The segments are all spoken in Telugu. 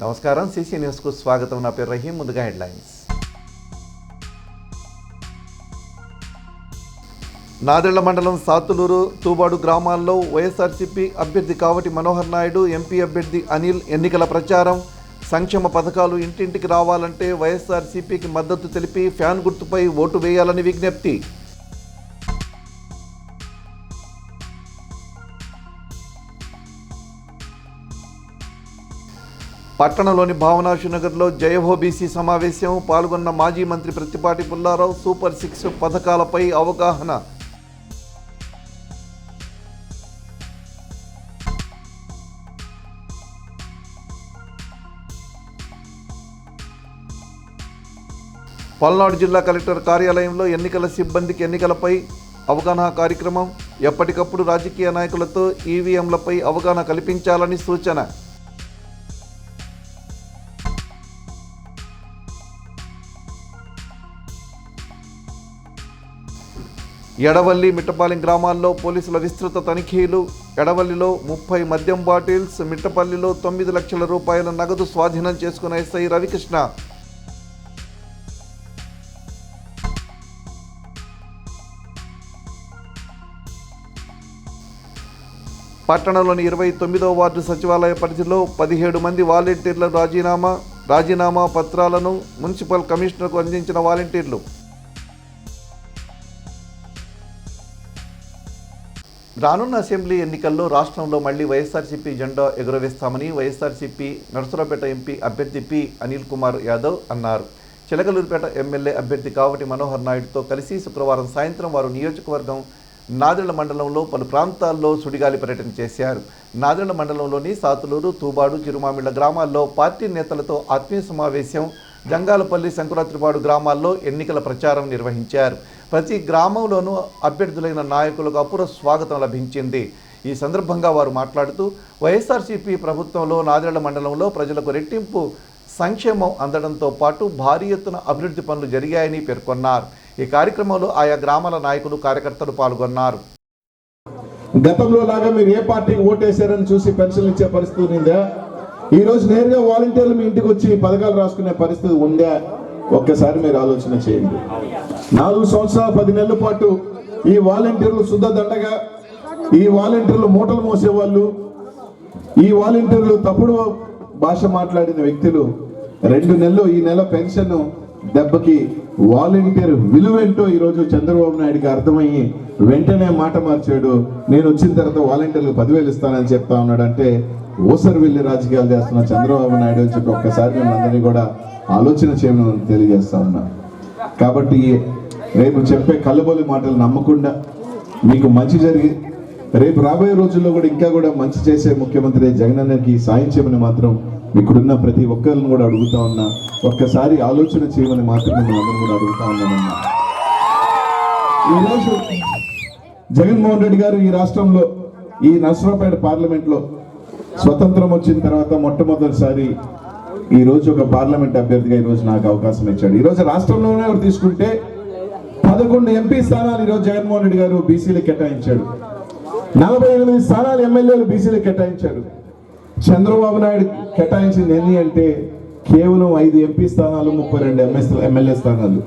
నమస్కారం, సిసి న్యూస్కు స్వాగతం. నా పేరు రహీం. ముందుగా హెడ్లైన్స్. నాదెళ్ల మండలం సాతులూరు, తూబాడు గ్రామాల్లో వైఎస్ఆర్సీపీ అభ్యర్థి కావటి మనోహర్ నాయుడు, ఎంపీ అభ్యర్థి అనిల్ ఎన్నికల ప్రచారం. సంక్షేమ పథకాలు ఇంటింటికి రావాలంటే వైఎస్ఆర్సీపీకి మద్దతు తెలిపి ఫ్యాన్ గుర్తుపై ఓటు వేయాలని విజ్ఞప్తి. పట్టణంలోని భావనాశునగర్లో జయహో బీసీ సమావేశం. పాల్గొన్న మాజీ మంత్రి ప్రత్తిపాటి పుల్లారావు సూపర్ 6 పథకాలపై అవగాహన. పల్నాడు జిల్లా కలెక్టర్ కార్యాలయంలో ఎన్నికల సిబ్బందికి ఎన్నికలపై అవగాహన కార్యక్రమం. ఎప్పటికప్పుడు రాజకీయ నాయకులతో ఈవీఎంలపై అవగాహన కల్పించాలని సూచన. ఎడవల్లి, మిట్టపాలెం గ్రామాల్లో పోలీసుల విస్తృత తనిఖీలు. ఎడవల్లిలో 30 మద్యం బాటిల్స్, మిట్టపల్లిలో 9 లక్షల రూపాయల నగదు స్వాధీనం చేసుకున్న ఎస్ఐ రవికృష్ణ. పట్టణంలోని 29వ వార్డు సచివాలయ పరిధిలో 17 మంది వాలంటీర్ల రాజీనామా పత్రాలను మున్సిపల్ కమిషనర్కు అందించిన వాలంటీర్లు. రానున్న అసెంబ్లీ ఎన్నికల్లో రాష్ట్రంలో మళ్లీ వైఎస్ఆర్సీపీ జెండా ఎగురవేస్తామని వైఎస్ఆర్సీపీ నరసరావుపేట ఎంపీ అభ్యర్థి పి అనిల్ కుమార్ యాదవ్ అన్నారు. చిలకలూరుపేట ఎమ్మెల్యే అభ్యర్థి కావటి మనోహర్ నాయుడుతో కలిసి శుక్రవారం సాయంత్రం వారు నియోజకవర్గం నాదెళ్ల మండలంలో పలు ప్రాంతాల్లో సుడిగాలి పర్యటన చేశారు. నాదెళ్ల మండలంలోని సాతులూరు, తూబాడు, చిరుమామిళ్ల గ్రామాల్లో పార్టీ నేతలతో ఆత్మీయ సమావేశం. జంగాలపల్లి, శంకురాత్రిపాడు గ్రామాల్లో ఎన్నికల ప్రచారం నిర్వహించారు. ప్రతి గ్రామంలోనూ అభ్యర్థులైన నాయకులకు అపూర్వ స్వాగతం లభించింది. ఈ సందర్భంగా వారు మాట్లాడుతూ వైఎస్ఆర్సీపీ ప్రభుత్వంలో నాదెళ్ల మండలంలో ప్రజలకు రెట్టింపు సంక్షేమం అందడంతో పాటు భారీ ఎత్తున అభివృద్ధి పనులు జరిగాయని పేర్కొన్నారు. ఈ కార్యక్రమంలో ఆయా గ్రామాల నాయకులు, కార్యకర్తలు పాల్గొన్నారు. గతంలో లాగా మీరు ఏ పార్టీకి ఓటేశారని చూసి పెన్షన్లు ఇచ్చే పరిస్థితి ఉందా? ఈ రోజు నేరుగా వాలంటీర్లు మీ ఇంటికి వచ్చి పథకాలు రాసుకునే పరిస్థితి ఉందా? ఒక్కసారి మీరు ఆలోచన చేయండి. 4 సంవత్సరాల 10 నెలల పాటు ఈ వాలంటీర్లు శుద్ధ దండగా, ఈ వాలంటీర్లు మూటలు మోసేవాళ్ళు, ఈ వాలంటీర్లు తప్పుడు భాష మాట్లాడిన వ్యక్తులు 2 నెలలు ఈ నెల పెన్షన్ దెబ్బకి వాలంటీర్ విలువేంటో ఈరోజు చంద్రబాబు నాయుడికి అర్థమయ్యి వెంటనే మాట మార్చాడు. నేను వచ్చిన తర్వాత వాలంటీర్లకు 10,000 ఇస్తానని చెప్తా ఉన్నాడు. అంటే ఓసరు వెళ్ళి రాజకీయాలు చేస్తున్న చంద్రబాబు నాయుడు అని చెప్పి ఒక్కసారి మిమ్మల్ని కూడా ఆలోచన చేయమని తెలియజేస్తా ఉన్నా. కాబట్టి రేపు చెప్పే కళ్ళబోలి మాటలు నమ్మకుండా మీకు మంచి జరిగి రేపు రాబోయే రోజుల్లో కూడా ఇంకా కూడా మంచి చేసే ముఖ్యమంత్రి జగనన్నకి సాయం చేయమని మాత్రం ఇక్కడున్న ప్రతి ఒక్కరిని కూడా అడుగుతా ఉన్నా. ఒక్కసారి ఆలోచన చేయమని మాత్రం మిమ్మల్ని అందరూ కూడా అడుగుతా ఉన్నానన్నా. ఈరోజు జగన్మోహన్ రెడ్డి గారు ఈ రాష్ట్రంలో ఈ నర్సరావుపేట పార్లమెంట్లో స్వతంత్రం వచ్చిన తర్వాత మొట్టమొదటిసారి ఈ రోజు ఒక పార్లమెంట్ అభ్యర్థిగా ఈ రోజు నాకు అవకాశం ఇచ్చాడు. ఈ రోజు రాష్ట్రంలోనే తీసుకుంటే 11 ఎంపీ స్థానాలు ఈరోజు జగన్మోహన్ రెడ్డి గారు బీసీలకు కేటాయించాడు. 48 స్థానాలు ఎమ్మెల్యేలు బీసీలకు కేటాయించాడు. చంద్రబాబు నాయుడు కేటాయించింది ఎన్ని అంటే కేవలం 5 ఎంపీ స్థానాలు, 32 ఎమ్మెల్యే స్థానాలు.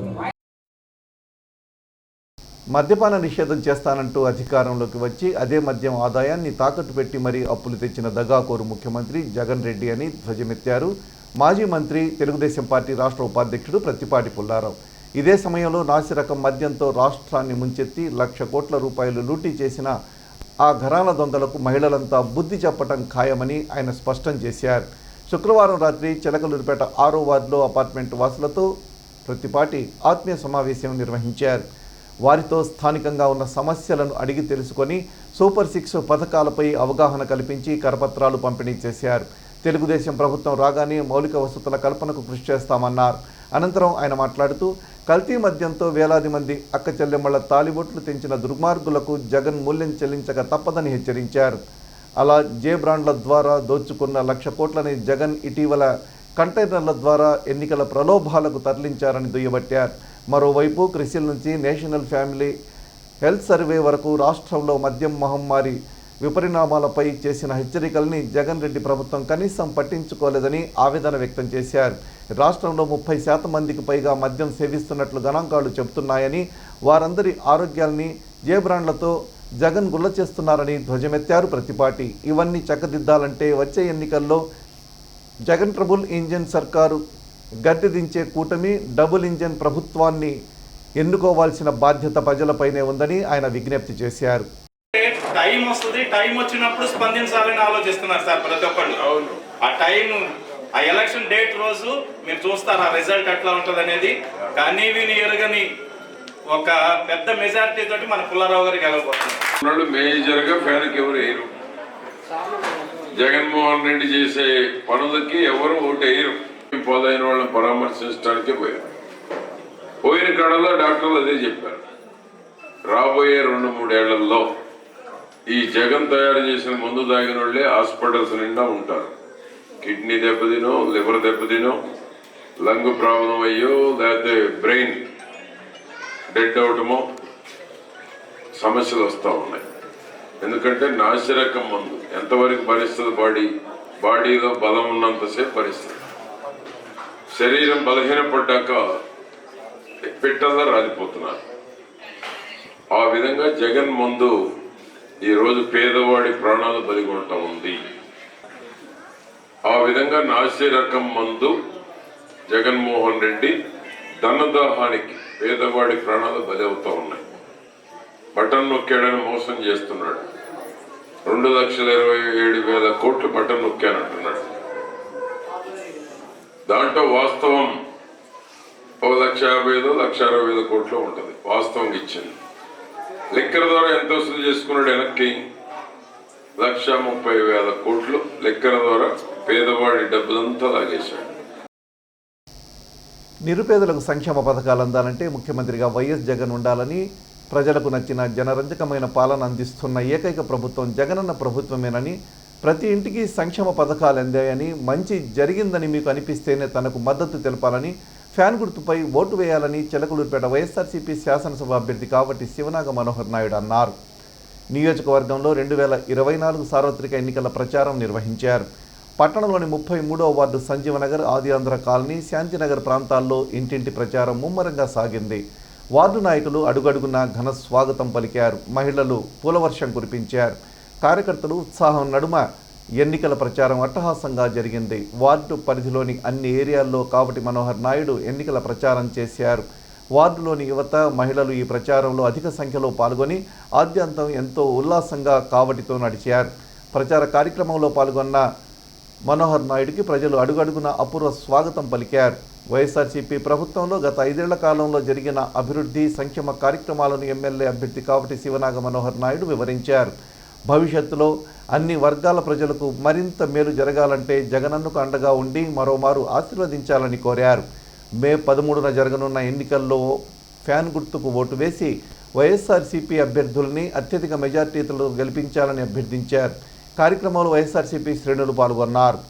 మద్యపాన నిషేధం చేస్తానంటూ అధికారంలోకి వచ్చి అదే మద్యం ఆదాయాన్ని తాకట్టు పెట్టి మరీ అప్పులు తెచ్చిన దగాకోరు ముఖ్యమంత్రి జగన్ రెడ్డి అని ధ్వజమెత్తారు మాజీ మంత్రి, తెలుగుదేశం పార్టీ రాష్ట్ర ఉపాధ్యక్షుడు ప్రత్తిపాటి పుల్లారావు. ఇదే సమయంలో నాసిరకం మద్యంతో రాష్ట్రాన్ని ముంచెత్తి 1,00,000 కోట్ల రూపాయలు లూటీ చేసిన ఆ ఘరానా దొంగలకు మహిళలంతా బుద్ధి చెప్పటం ఖాయమని ఆయన స్పష్టం చేశారు. శుక్రవారం రాత్రి చిలకలూరుపేట 6వ వార్డులో అపార్ట్మెంట్ వాసులతో ప్రత్తిపాటి ఆత్మీయ సమావేశం నిర్వహించారు. వారితో స్థానికంగా ఉన్న సమస్యలను అడిగి తెలుసుకొని సూపర్ 6 పథకాలపై అవగాహన కల్పించి కరపత్రాలు పంపిణీ చేశారు. తెలుగుదేశం ప్రభుత్వం రాగానే మౌలిక వసతుల కల్పనకు కృషి చేస్తామన్నారు. అనంతరం ఆయన మాట్లాడుతూ కల్తీ మద్యంతో వేలాది మంది అక్క చెల్లెమ్మల తాలిబొట్లు తెంచిన దుర్మార్గులకు జగన్ మూల్యం చెల్లించక తప్పదని హెచ్చరించారు. అలా జే బ్రాండ్ల ద్వారా దోచుకున్న 1,00,000 కోట్లని జగన్ ఇటీవల కంటైనర్ల ద్వారా ఎన్నికల ప్రలోభాలకు తరలించారని దుయ్యబట్టారు. మరోవైపు క్రిసిల్ నుంచి నేషనల్ ఫ్యామిలీ హెల్త్ సర్వే వరకు రాష్ట్రంలో మద్యం మహమ్మారి విపరిణామాలపై చేసిన హెచ్చరికల్ని జగన్ రెడ్డి ప్రభుత్వం కనీసం పట్టించుకోలేదని ఆవేదన వ్యక్తం చేశారు. రాష్ట్రంలో 30% మందికి పైగా మద్యం సేవిస్తున్నట్లు గణాంకాలు చెబుతున్నాయని, వారందరి ఆరోగ్యాల్ని జేబ్రాండ్లతో జగన్ గుల్ల చేస్తున్నారని ధ్వజమెత్తారు ప్రతిపాటి. ఇవన్నీ చక్కదిద్దాలంటే వచ్చే ఎన్నికల్లో జగన్ ట్రబుల్ ఇంజన్ సర్కారు గద్దెదించే కూటమి డబుల్ ఇంజన్ ప్రభుత్వాన్ని ఎన్నుకోవాల్సిన బాధ్యత ప్రజలపైనే ఉందని ఆయన విజ్ఞప్తి చేశారు. టైం వస్తుంది, టైం వచ్చినప్పుడు స్పందించాలని ఆలోచిస్తున్నారు సార్ ప్రతి ఒక్కళ్ళు. అవును, ఆ టైం, ఆ ఎలక్షన్ డేట్ రోజు మీరు చూస్తారు ఆ రిజల్ట్ ఎట్లా ఉంటుంది అనేది. కానీ విని ఎరగని ఒక పెద్ద మెజారిటీ తోటి మన పుల్లారావు గారికి గెలవబోతున్నారు. మేజర్ గా ఫ్యాన్కి ఎవరు వేయరు. జగన్మోహన్ రెడ్డి చేసే పనులకి ఎవరు ఓటు వేయరు. పోదైన వాళ్ళని పరామర్శించడానికే పోయారు. పోయిన కాలంలో డాక్టర్లు అదే చెప్పారు, రాబోయే 2-3 ఏళ్లలో ఈ జగన్ తయారు చేసిన మందు తాగిన వాళ్ళే హాస్పిటల్స్ నిండా ఉంటారు. కిడ్నీ దెబ్బతినో, లివర్ దెబ్బతినో, లంగ్ ప్రాబ్లం అయ్యో, లేకపోతే బ్రెయిన్ డెడ్ అవటమో సమస్యలు వస్తూ ఉన్నాయి. ఎందుకంటే నాసిరకం మందు ఎంతవరకు భరిస్తుంది, బాడీలో బలం ఉన్నంతసేపు భరిస్తుంది. శరీరం బలహీనపడ్డాక పిట్టల్లా రాలిపోతున్నారు. ఆ విధంగా జగన్ మందు ఈరోజు పేదవాడి ప్రాణాలు బలిగొంటా ఉంది. ఆ విధంగా నాసిరకం మందు జగన్మోహన్ రెడ్డి ధనదాహానికి పేదవాడి ప్రాణాలు బలి అవుతా ఉన్నాయి. బటన్ నొక్కాడని మోసం చేస్తున్నాడు. 2,27,000 కోట్లు బటన్ నొక్కానంటున్నాడు. దాంట్లో వాస్తవం 1,50,000, 1,60,000 కోట్లు ఉంటుంది వాస్తవంగా ఇచ్చింది. లెక్కల ద్వారా ఎంత వసూలు చేసుకున్నాడు వెనక్కి? 1,30,000 కోట్లు లెక్కల ద్వారా పేదవాడి డబ్బులంతా లాగేశాడు. నిరుపేదలకు సంక్షేమ పథకాలు అందాలంటే ముఖ్యమంత్రిగా వైఎస్ జగన్ ఉండాలని, ప్రజలకు నచ్చిన జనరంజకమైన పాలన అందిస్తున్న ఏకైక ప్రభుత్వం జగనన్న ప్రభుత్వమేనని, ప్రతి ఇంటికి సంక్షేమ పథకాలు అందాయని, మంచి జరిగిందని మీకు అనిపిస్తేనే తనకు మద్దతు తెలపాలని, ఫ్యాన్ గుర్తుపై ఓటు వేయాలని చిలకలూరుపేట వైఎస్ఆర్సీపీ శాసనసభ అభ్యర్థి కావటి శివనాగ మనోహర్ నాయుడు అన్నారు. నియోజకవర్గంలో 2024 సార్వత్రిక ఎన్నికల ప్రచారం నిర్వహించారు. పట్టణంలోని 33వ వార్డు సంజీవనగర్, ఆది ఆంధ్ర కాలనీ, శాంతినగర్ ప్రాంతాల్లో ఇంటింటి ప్రచారం ముమ్మరంగా సాగింది. వార్డు నాయకులు అడుగడుగున ఘన స్వాగతం పలికారు. మహిళలు పూలవర్షం కురిపించారు. కార్యకర్తలు ఉత్సాహం నడుమ ఎన్నికల ప్రచారం అట్టహాసంగా జరిగింది. వార్డు పరిధిలోని అన్ని ఏరియాల్లో కావటి మనోహర్ నాయుడు ఎన్నికల ప్రచారం చేశారు. వార్డులోని యువత, మహిళలు ఈ ప్రచారంలో అధిక సంఖ్యలో పాల్గొని ఆద్యంతం ఎంతో ఉల్లాసంగా కావటితో నడిచారు. ప్రచార కార్యక్రమంలో పాల్గొన్న మనోహర్ నాయుడికి ప్రజలు అడుగడుగున అపూర్వ స్వాగతం పలికారు. వైఎస్ఆర్సీపీ ప్రభుత్వంలో గత 5 ఏళ్ల కాలంలో జరిగిన అభివృద్ధి, సంక్షేమ కార్యక్రమాలను ఎమ్మెల్యే అభ్యర్థి కావటి శివనాగ మనోహర్ నాయుడు వివరించారు. భవిష్యత్తులో అన్ని వర్గాల ప్రజలకు మరింత మేలు జరగాలంటే జగనన్నకు అండగా ఉండి మరోమారు ఆశీర్వదించాలని కోరారు. మే 13న జరగనున్న ఎన్నికల్లో ఫ్యాన్ గుర్తుకు ఓటు వేసి వైఎస్ఆర్సీపీ అభ్యర్థుల్ని అత్యధిక మెజార్టీతో గెలిపించాలని అభ్యర్థించారు. కార్యక్రమంలో వైఎస్ఆర్సీపీ శ్రేణులు పాల్గొన్నారు.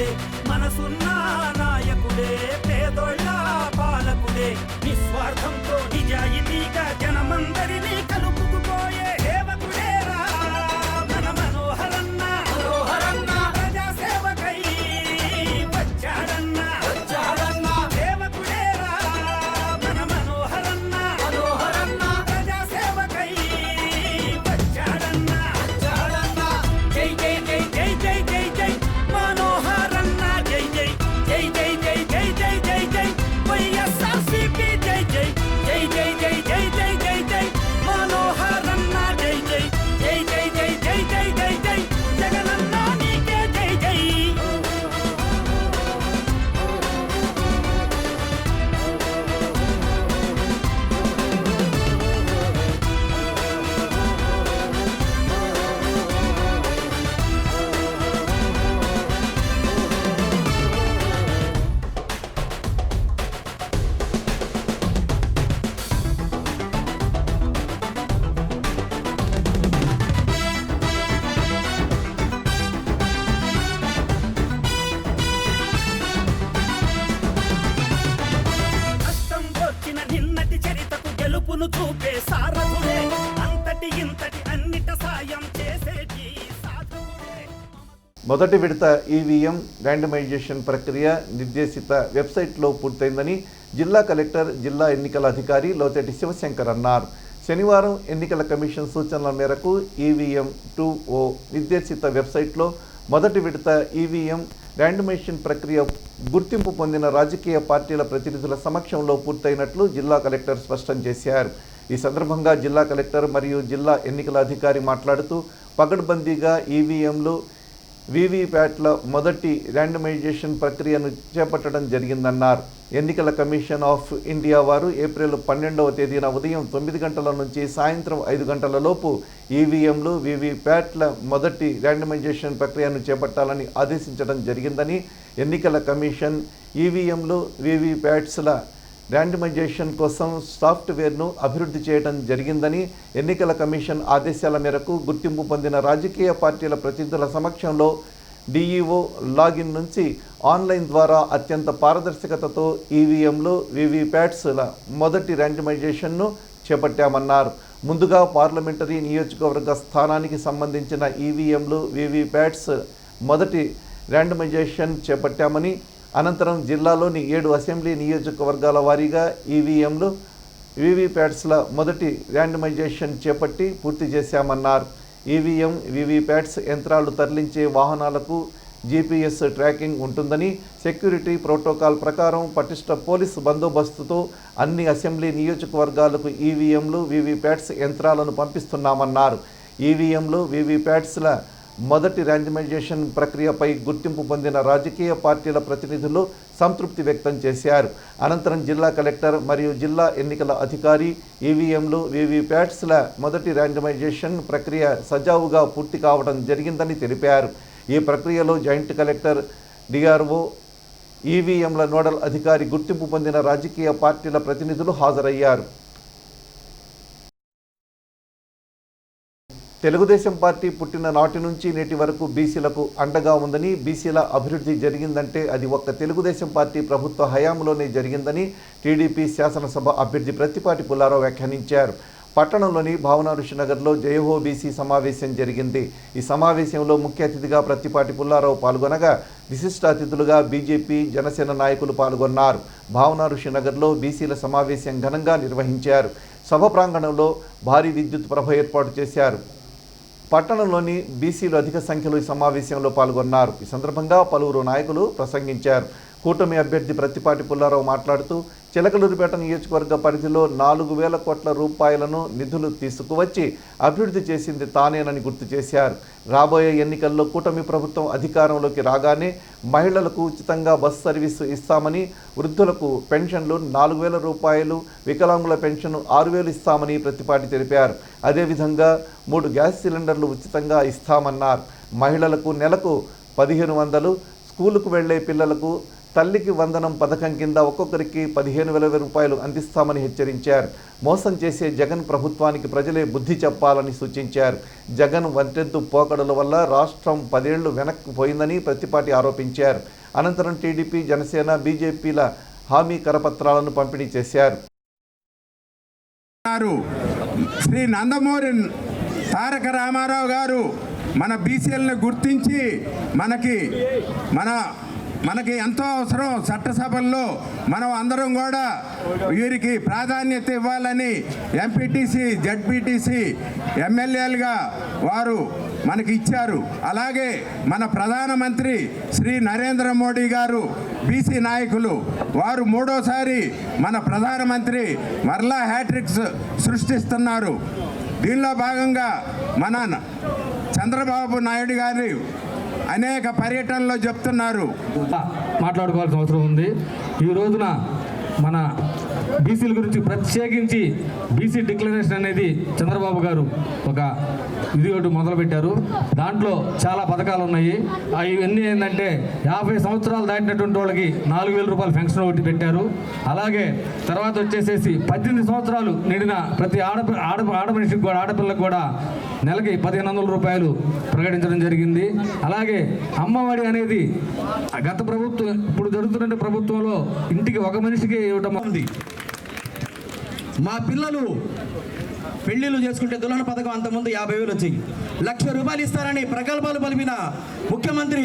నాయకుడే, మనసున్న నాయకుడే, పేదోళ్ళ పాలకుడే, నిస్వార్థంతో నిజాయితీగా జనమందరినీ కలుపుకుపోయే సేవకుడేరా మన మనోహరన్న. ప్రజాసేవకై వచ్చాడన్న సేవకుడేరా మన మనోహరన్న. ప్రజాసేవకై వచ్చాడన్న. జై జై జై జై జై జై జై మనోహరన్న. జై జై జై జై జై జై జై జై జై వైఎస్ఆర్సీపీ. జై జై జై జై జై జై జై జై జై మనోహరన్న. జై జై జై జై జై జై జై జై జై జగనన్న నీకే జై జై. కష్టం వచ్చిన నిన్నటి చరితకు గెలుపును చూపే సారథుడే, అంతటి ఇంతటి అన్నిట సాయం చేసేటి సాధకుడే. మొదటి విడత ఈవీఎం ర్యాండమైజేషన్ ప్రక్రియ నిర్దేశిత వెబ్సైట్లో పూర్తయిందని జిల్లా కలెక్టర్, జిల్లా ఎన్నికల అధికారి లోతేటి శివశంకర్ అన్నారు. శనివారం ఎన్నికల కమిషన్ సూచనల మేరకు ఈవీఎం 2O నిర్దేశిత వెబ్సైట్లో మొదటి విడత ఈవీఎం ర్యాండమైజేషన్ ప్రక్రియ గుర్తింపు పొందిన రాజకీయ పార్టీల ప్రతినిధుల సమక్షంలో పూర్తయినట్లు జిల్లా కలెక్టర్ స్పష్టం చేశారు. ఈ సందర్భంగా జిల్లా కలెక్టర్ మరియు జిల్లా ఎన్నికల అధికారి మాట్లాడుతూ పకడ్బందీగా ఈవీఎంలు, వీవీప్యాట్ల మొదటి ర్యాండమైజేషన్ ప్రక్రియను చేపట్టడం జరిగిందన్నారు. ఎన్నికల కమిషన్ ఆఫ్ ఇండియా వారు ఏప్రిల్ 12వ తేదీన ఉదయం 9 గంటల నుంచి సాయంత్రం 5 గంటల లోపు ఈవీఎంలు, వీవీప్యాట్ల మొదటి ర్యాండమైజేషన్ ప్రక్రియను చేపట్టాలని ఆదేశించడం జరిగిందని, ఎన్నికల కమిషన్ ఈవీఎంలు, వీవీప్యాట్స్ల ర్యాండమైజేషన్ కోసం సాఫ్ట్వేర్ను అభివృద్ధి చేయడం జరిగిందని, ఎన్నికల కమిషన్ ఆదేశాల మేరకు గుర్తింపు పొందిన రాజకీయ పార్టీల ప్రతినిధుల సమక్షంలో డిఈఓ లాగిన్ నుంచి ఆన్లైన్ ద్వారా అత్యంత పారదర్శకతతో ఈవీఎంలు, వీవీప్యాట్స్ల మొదటి ర్యాండమైజేషన్ను చేపట్టామన్నారు. ముందుగా పార్లమెంటరీ నియోజకవర్గ స్థానానికి సంబంధించిన ఈవీఎంలు, వీవీప్యాట్స్ మొదటి ర్యాండమైజేషన్ చేపట్టామని, అనంతరం జిల్లాలోని 7 అసెంబ్లీ నియోజకవర్గాల వారీగా ఈవీఎంలు, వీవీప్యాట్స్ల మొదటి ర్యాండమైజేషన్ చేపట్టి పూర్తి చేశామన్నారు. ఈవీఎం, వీవీప్యాట్స్ యంత్రాలు తరలించే వాహనాలకు జీపీఎస్ ట్రాకింగ్ ఉంటుందని, సెక్యూరిటీ ప్రోటోకాల్ ప్రకారం పటిష్ట పోలీసు బందోబస్తుతో అన్ని అసెంబ్లీ నియోజకవర్గాలకు ఈవీఎంలు, వీవీప్యాట్స్ యంత్రాలను పంపిస్తున్నామన్నారు. ఈవీఎంలు, వీవీప్యాట్స్ల మొదటి ర్యాండమైజేషన్ ప్రక్రియపై గుర్తింపు పొందిన రాజకీయ పార్టీల ప్రతినిధులు సంతృప్తి వ్యక్తం చేశారు. అనంతరం జిల్లా కలెక్టర్ మరియు జిల్లా ఎన్నికల అధికారి ఈవీఎంలు, వీవీప్యాట్స్ల మొదటి ర్యాండమైజేషన్ ప్రక్రియ సజావుగా పూర్తి కావడం జరిగిందని తెలిపారు. ఈ ప్రక్రియలో జాయింట్ కలెక్టర్, డిఆర్ఓ, ఈవీఎంల నోడల్ అధికారి, గుర్తింపు పొందిన రాజకీయ పార్టీల ప్రతినిధులు హాజరయ్యారు. తెలుగుదేశం పార్టీ పుట్టిన నాటి నుంచి నేటి వరకు బీసీలకు అండగా ఉందని, బీసీల అభివృద్ధి జరిగిందంటే అది ఒక్క తెలుగుదేశం పార్టీ ప్రభుత్వ హయాంలోనే జరిగిందని టీడీపీ శాసనసభ అభ్యర్థి ప్రత్తిపాటి పుల్లారావు వ్యాఖ్యానించారు. పట్టణంలోని భావన ఋషినగర్లో జయహో బీసీ సమావేశం జరిగింది. ఈ సమావేశంలో ముఖ్య అతిథిగా ప్రత్తిపాటి పుల్లారావు పాల్గొనగా విశిష్ట అతిథులుగా బీజేపీ, జనసేన నాయకులు పాల్గొన్నారు. భావన ఋషినగర్లో బీసీల సమావేశం ఘనంగా నిర్వహించారు. సభ ప్రాంగణంలో భారీ విద్యుత్ ప్రభ ఏర్పాటు చేశారు. పట్టణంలోని బీసీలు అధిక సంఖ్యలో ఈ సమావేశంలో పాల్గొన్నారు. ఈ సందర్భంగా పలువురు నాయకులు ప్రసంగించారు. కూటమి అభ్యర్థి ప్రత్తిపాటి పుల్లారావు మాట్లాడుతూ చిలకలూరిపేట నియోజకవర్గ పరిధిలో 4,000 కోట్ల రూపాయలను నిధులు తీసుకువచ్చి అభివృద్ధి చేసింది తానేనని గుర్తు చేశారు. రాబోయే ఎన్నికల్లో కూటమి ప్రభుత్వం అధికారంలోకి రాగానే మహిళలకు ఉచితంగా బస్సు సర్వీసు ఇస్తామని, వృద్ధులకు పెన్షన్లు 4,000 రూపాయలు, వికలాంగుల పెన్షన్ 6,000 ఇస్తామని ప్రత్తిపాటి తెలిపారు. అదేవిధంగా 3 గ్యాస్ సిలిండర్లు ఉచితంగా ఇస్తామన్నారు. మహిళలకు నెలకు 1,500, స్కూలుకు వెళ్లే పిల్లలకు తల్లికి వందనం పథకం కింద ఒక్కొక్కరికి 15,000 రూపాయలు అందిస్తామని హెచ్చరించారు. మోసం చేసే జగన్ ప్రభుత్వానికి ప్రజలే బుద్ధి చెప్పాలని సూచించారు. జగన్ వంటెద్దు పోకడల వల్ల రాష్ట్రం 10 ఏళ్లు వెనక్కి పోయిందని ప్రతిపాటి ఆరోపించారు. అనంతరం టీడీపీ, జనసేన, బీజేపీల హామీ కరపత్రాలను పంపిణీ చేశారు. శ్రీ నందమూరి తారక రామారావు గారు మన బీసీలను గుర్తించి మనకి ఎంతో అవసరం. చట్టసభల్లో మనం అందరం కూడా వీరికి ప్రాధాన్యత ఇవ్వాలని ఎంపీటీసీ, జడ్పీటీసీ, ఎమ్మెల్యేలుగా వారు మనకి ఇచ్చారు. అలాగే మన ప్రధానమంత్రి శ్రీ నరేంద్ర మోడీ గారు బీసీ నాయకులు వారు 3వసారి మన ప్రధానమంత్రి మరలా హ్యాట్రిక్స్ సృష్టిస్తున్నారు. దీనిలో భాగంగా మన చంద్రబాబు నాయుడు గారు అనేక పర్యటనలో చెప్తున్నారు. మాట్లాడుకోవాల్సిన అవసరం ఉంది. ఈ రోజున మన బీసీల గురించి ప్రత్యేకించి బీసీ డిక్లరేషన్ అనేది చంద్రబాబు గారు ఒక ఒకటి మొదలుపెట్టారు. దాంట్లో చాలా పథకాలు ఉన్నాయి. ఇవన్నీ ఏంటంటే 50 సంవత్సరాలు దాటినటువంటి వాళ్ళకి 4,000 రూపాయలు పెన్షన్ ఒకటి పెట్టారు. అలాగే తర్వాత వచ్చేసేసి 18 సంవత్సరాలు నిండిన ప్రతి ఆడమనిషికి కూడా, ఆడపిల్లకు కూడా నెలకి 1,500 రూపాయలు ప్రకటించడం జరిగింది. అలాగే అమ్మఒడి అనేది గత ప్రభుత్వం, ఇప్పుడు జరుగుతున్న ప్రభుత్వంలో ఇంటికి ఒక మనిషికి ఇవ్వటం ఉంది. మా పిల్లలు పెళ్లిళ్ళు చేసుకుంటే దుల్హన పథకం అంతకుముందు 50,000 వచ్చాయి. 1,00,000 రూపాయలు ఇస్తారని ప్రగల్భాలు పలిపిన ముఖ్యమంత్రి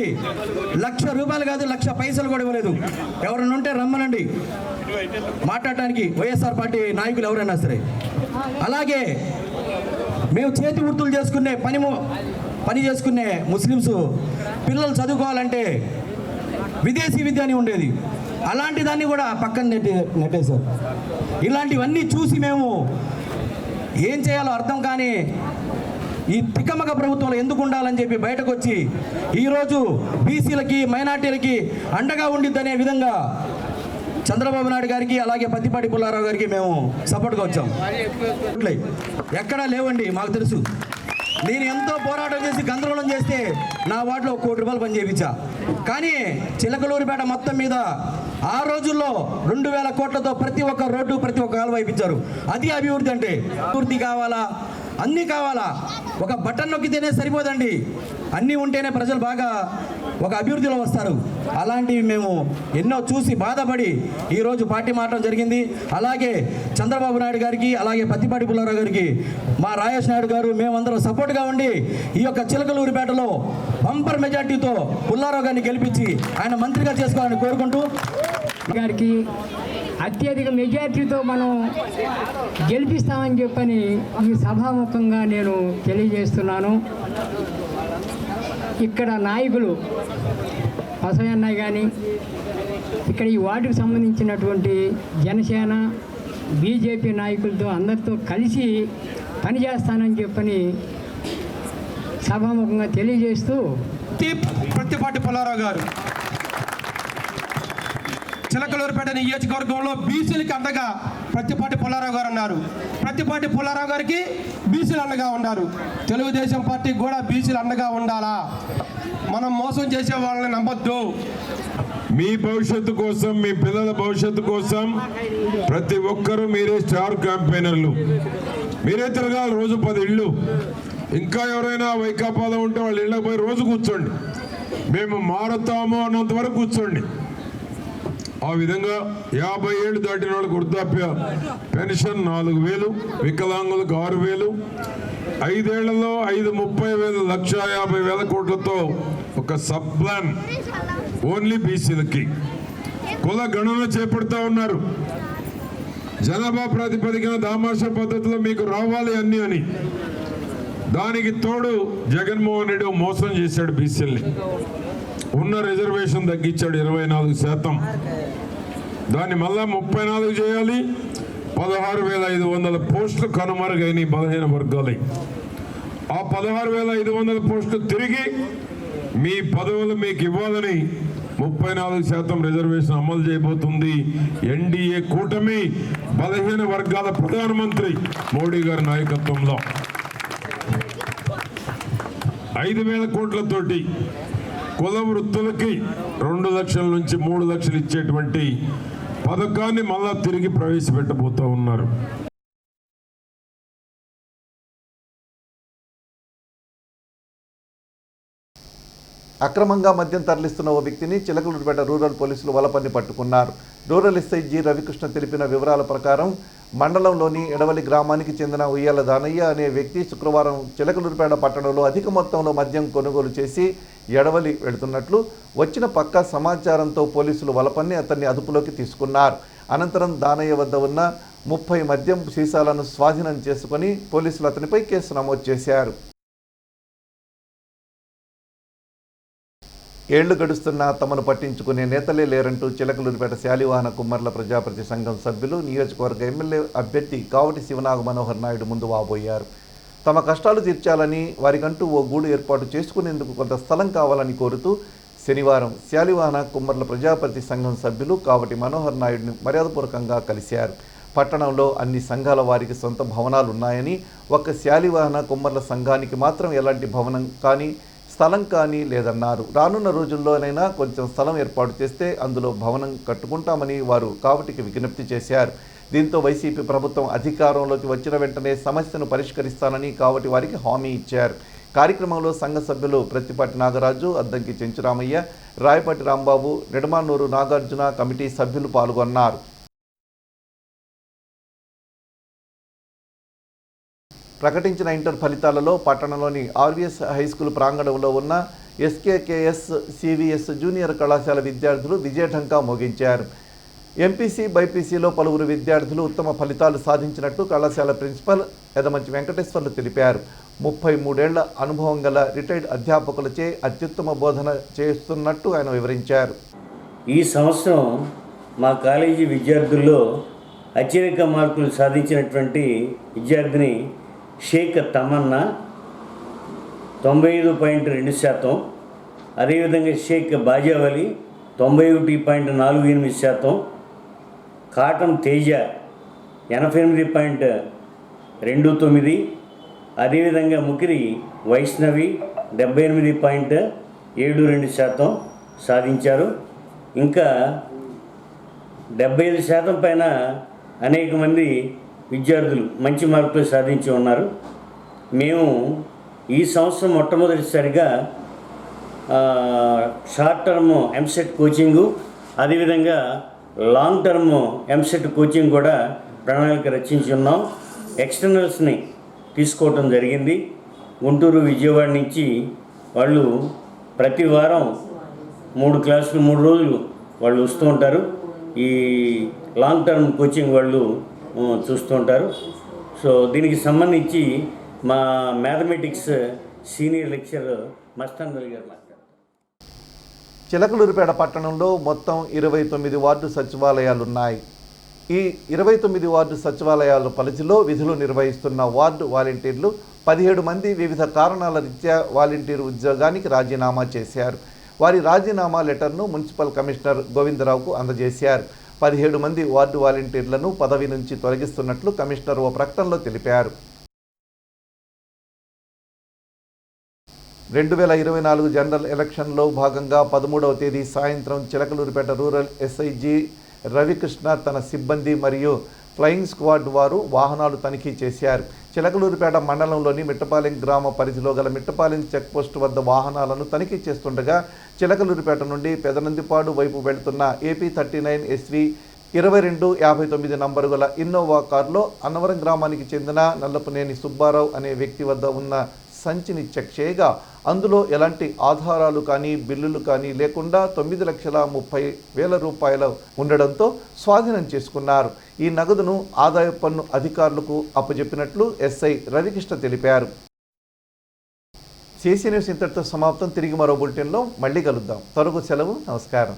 1,00,000 రూపాయలు కాదు, 1,00,000 పైసలు కూడా ఇవ్వలేదు. ఎవరైనా ఉంటే రమ్మనండి మాట్లాడటానికి, వైఎస్ఆర్ పార్టీ నాయకులు ఎవరైనా సరే. అలాగే మేము చేతి వృత్తులు చేసుకునే పని చేసుకునే ముస్లిమ్స్ పిల్లలు చదువుకోవాలంటే విదేశీ విద్య అని ఉండేది. అలాంటి దాన్ని కూడా పక్కన నెట్టేశారు. ఇలాంటివన్నీ చూసి మేము ఏం చేయాలో అర్థం కానీ ఈ తికమక ప్రభుత్వంలో ఎందుకు ఉండాలని చెప్పి బయటకు వచ్చి ఈరోజు బీసీలకి, మైనార్టీలకి అండగా ఉండిద్దనే విధంగా చంద్రబాబు నాయుడు గారికి, అలాగే పత్తిపాటి పుల్లారావు గారికి మేము సపోర్ట్గా వచ్చాం. ఎక్కడా లేవండి, మాకు తెలుసు. నేను ఎంతో పోరాటం చేసి గందరగోళం చేస్తే నా వార్డులో 1 కోటి రూపాయలు పని చేయించా. కానీ చిలకలూరిపేట మొత్తం మీద ఆ రోజుల్లో 2,000 కోట్లతో ప్రతి ఒక్క రోడ్డు, ప్రతి ఒక్క కాలువ వేయించారు. అది అభివృద్ధి అంటే. అభివృద్ధి కావాలా, అన్నీ కావాలా. ఒక బటన్ నొక్కితేనే సరిపోదండి, అన్నీ ఉంటేనే ప్రజలు బాగా ఒక అభివృద్ధిలో వస్తారు. అలాంటివి మేము ఎన్నో చూసి బాధపడి ఈరోజు పార్టీ మారడం జరిగింది. అలాగే చంద్రబాబు నాయుడు గారికి, అలాగే పత్తిపాటి పుల్లారావు గారికి, మా రాజేష్ నాయుడు గారు, మేమందరం సపోర్ట్గా ఉండి ఈ యొక్క చిలకలూరిపేటలో బంపర్ మెజార్టీతో పుల్లారావు గారిని గెలిపించి ఆయన మంత్రిగా చేసుకోవాలని కోరుకుంటూ గారికి అత్యధిక మెజార్టీతో మనం గెలిపిస్తామని చెప్పని ఈ సభాముఖంగా నేను తెలియజేస్తున్నాను. ఇక్కడ నాయకులు బసవయ్య కానీ, ఇక్కడ ఈ వార్డుకు సంబంధించినటువంటి జనసేన, బీజేపీ నాయకులతో అందరితో కలిసి పనిచేస్తానని చెప్పని సభాముఖంగా తెలియజేస్తూ, ప్రత్తిపాటి పుల్లారావు గారు చిలకలూరిపేట నియోజకవర్గంలో బీసీలకి అండగా ప్రత్తిపాటి పుల్లారావు గారు ఉన్నారు. ప్రత్తిపాటి పుల్లారావు గారికి బీసీలు అండగా ఉన్నారు. తెలుగుదేశం పార్టీకి కూడా బీసీలు అండగా ఉండాలా. మనం మోసం చేసే వాళ్ళని నమ్మొద్దు. మీ భవిష్యత్తు కోసం, మీ పిల్లల భవిష్యత్తు కోసం ప్రతి ఒక్కరూ మీరే స్టార్ క్యాంపెయినర్లు. మీరే తిరగాలి రోజు 10 ఇళ్ళు. ఇంకా ఎవరైనా వైకాపాలో ఉంటే వాళ్ళ ఇళ్ళకి పోయి రోజు కూర్చోండి. మేము మారుతాము అన్నంత వరకు కూర్చోండి. ఆ విధంగా 50 ఏళ్ళు దాటిన వాళ్ళకి వృద్ధాప్య పెన్షన్ 4,000, వికలాంగులకు 6,000, 5 ఏళ్లలో 5,30,000, 1,50,000 కోట్లతో ఒక సబ్ ప్లాన్ ఓన్లీ బీసీలకి. కుల గణన చేపడతా ఉన్నారు. జనాభా ప్రాతిపదికన దామాషా పద్ధతిలో మీకు రావాలి అన్ని అని. దానికి తోడు జగన్మోహన్ రెడ్డి మోసం చేశాడు బీసీల్ని. ఉన్న రిజర్వేషన్ తగ్గించాడు 24%. దాన్ని మళ్ళా 34 చేయాలి. 16,500 పోస్టులు కనుమరుగైన బలహీన వర్గాలు. ఆ 16,500 పోస్టులు తిరిగి మీ పదవులు మీకు ఇవ్వాలని 34% రిజర్వేషన్ అమలు చేయబోతుంది ఎన్డీఏ కూటమి, బలహీన వర్గాల ప్రధానమంత్రి మోడీ గారి నాయకత్వంలో. 5,000 కోట్లతోటి కుల వృత్తులకి 2 లక్షల నుంచి 3 లక్షలు ఇచ్చేటువంటి పథకాన్ని మళ్ళా తిరిగి ప్రవేశపెట్టబోతూ ఉన్నారు. అక్రమంగా మద్యం తరలిస్తున్న ఓ వ్యక్తిని చిలకలూరుపేట రూరల్ పోలీసులు వలపన్ని పట్టుకున్నారు. రూరల్ ఎస్ఐ జి రవికృష్ణ తెలిపిన వివరాల ప్రకారం మండలంలోని ఎడవలి గ్రామానికి చెందిన ఉయ్యాల దానయ్య అనే వ్యక్తి శుక్రవారం చిలకలూరుపేట పట్టణంలో అధిక మొత్తంలో మద్యం కొనుగోలు చేసి ఎడవలి వెళుతున్నట్లు వచ్చిన పక్కా సమాచారంతో పోలీసులు వలపన్ని అతన్ని అదుపులోకి తీసుకున్నారు. అనంతరం దానయ్య వద్ద ఉన్న 30 మద్యం సీసాలను స్వాధీనం చేసుకుని పోలీసులు అతనిపై కేసు నమోదు చేశారు. ఏళ్లు గడుస్తున్నా తమను పట్టించుకునే నేతలే లేరంటూ చిలకలూరుపేట శాలివాహన కుమ్మర్ల ప్రజాప్రతి సంఘం సభ్యులు నియోజకవర్గ ఎమ్మెల్యే అభ్యర్థి కావటి శివనాగ మనోహర్ నాయుడు ముందు వాబోయారు. తమ కష్టాలు తీర్చాలని, వారికంటూ ఓ గూడు ఏర్పాటు చేసుకునేందుకు కొంత స్థలం కావాలని కోరుతూ శనివారం శాలివాహన కుమ్మర్ల ప్రజాప్రతి సంఘం సభ్యులు కావటి మనోహర్ నాయుడిని మర్యాదపూర్వకంగా కలిశారు. పట్టణంలో అన్ని సంఘాల వారికి సొంత భవనాలు ఉన్నాయని, ఒక్క శాలివాహన కుమ్మర్ల సంఘానికి మాత్రం ఎలాంటి భవనం కానీ స్థలం కానీ లేదన్నారు. రానున్న రోజుల్లోనైనా కొంచెం స్థలం ఏర్పాటు చేస్తే అందులో భవనం కట్టుకుంటామని వారు కావటికి విజ్ఞప్తి చేశారు. దీంతో వైసీపీ ప్రభుత్వం అధికారంలోకి వచ్చిన వెంటనే సమస్యను పరిష్కరిస్తానని కావటి వారికి హామీ ఇచ్చారు. కార్యక్రమంలో సంఘ సభ్యులు ప్రత్తిపాటి నాగరాజు, అద్దంకి చెంచురామయ్య, రాయపాటి రాంబాబు, నిడమానూరు నాగార్జున కమిటీ సభ్యులు పాల్గొన్నారు. ప్రకటించిన ఇంటర్ ఫలితాలలో పట్టణంలోని ఆర్వీఎస్ హైస్కూల్ ప్రాంగణంలో ఉన్న ఎస్కేకేఎస్ సివిఎస్ జూనియర్ కళాశాల విద్యార్థులు విజయఢంకా మోగించారు. ఎంపీసీ, బైపీసీలో పలువురు విద్యార్థులు ఉత్తమ ఫలితాలు సాధించినట్టు కళాశాల ప్రిన్సిపల్ యదమంచి వెంకటేశ్వర్లు తెలిపారు. 33 ఏళ్ల అనుభవం గల రిటైర్డ్ అధ్యాపకులచే అత్యుత్తమ బోధన చేస్తున్నట్టు ఆయన వివరించారు. ఈ సంవత్సరం మా కాలేజీ విద్యార్థుల్లో అత్యధిక మార్కులు సాధించినటువంటి విద్యార్థిని షేక్ తమన్నా 95.2%, అదేవిధంగా షేక్ బాజావలి 91.48%, కాటం తేజ 88.29%, అదేవిధంగా ముకిరి వైష్ణవి 78.72% సాధించారు. ఇంకా 75% పైన అనేక మంది విద్యార్థులు మంచి మార్కులు సాధించి ఉన్నారు. మేము ఈ సంవత్సరం మొట్టమొదటిసారిగా షార్ట్ టర్మ్ ఎంసెట్ కోచింగు, అదేవిధంగా లాంగ్ టర్మ్ ఎంసెట్ కోచింగ్ కూడా ప్రణాళిక రచించి ఉన్నాం. ఎక్స్టర్నల్స్ని తీసుకోవటం జరిగింది. గుంటూరు, విజయవాడ నుంచి వాళ్ళు ప్రతి వారం 3 క్లాసులు 3 రోజులు వాళ్ళు వస్తూ ఉంటారు. ఈ లాంగ్ టర్మ్ కోచింగ్ వాళ్ళు చూస్తూ ఉంటారు. సో దీనికి సంబంధించి మా mathematics senior lecturer Mastan Ali గారు మాట్లాడారు. చిలకలూరుపేట పట్టణంలో మొత్తం 29 వార్డు సచివాలయాలున్నాయి. ఈ 29 వార్డు సచివాలయాల పరిధిలో విధులు నిర్వహిస్తున్న వార్డు వాలంటీర్లు 17 మంది వివిధ కారణాల రీత్యా వాలంటీర్ ఉద్యోగానికి రాజీనామా చేశారు. వారి రాజీనామా లెటర్ను మున్సిపల్ కమిషనర్ గోవిందరావుకు అందజేశారు. 17 మంది వార్డు వాలంటీర్లను పదవి నుంచి తొలగిస్తున్నట్లు కమిషనర్ ఓ ప్రకటనలో తెలిపారు. 2024 జనరల్ ఎలక్షన్లో భాగంగా 13వ తేదీ సాయంత్రం Chilakaluripet rural SI G Ravikrishna తన సిబ్బంది మరియు ఫ్లయింగ్ స్క్వాడ్ వారు వాహనాలు తనిఖీ చేశారు. చిలకలూరుపేట మండలంలోని మిట్టపాలెం గ్రామ పరిధిలో గల మిట్టపాలెం చెక్పోస్టు వద్ద వాహనాలను తనిఖీ చేస్తుండగా చిలకలూరుపేట నుండి పెదనందిపాడు వైపు వెళుతున్న ఏపీ 39 SV 2259 నంబరు గల ఇన్నోవా కారులో అన్నవరం గ్రామానికి చెందిన నల్లపునేని సుబ్బారావు అనే వ్యక్తి వద్ద ఉన్న సంచిని చెక్ చేయగా అందులో ఎలాంటి ఆధారాలు కానీ బిల్లులు కానీ లేకుండా 9,30,000 రూపాయలు ఉండడంతో స్వాధీనం చేసుకున్నారు. ఈ నగదును ఆదాయ పన్ను అధికారులకు అప్పచెప్పినట్లు ఎస్ఐ రవికృష్ణ తెలిపారు. CC న్యూస్ ఇంతటితో సమాప్తం. తిరిగి మరో బులెటిన్లో మళ్ళీ కలుద్దాం. త్వరగా సెలవు. నమస్కారం.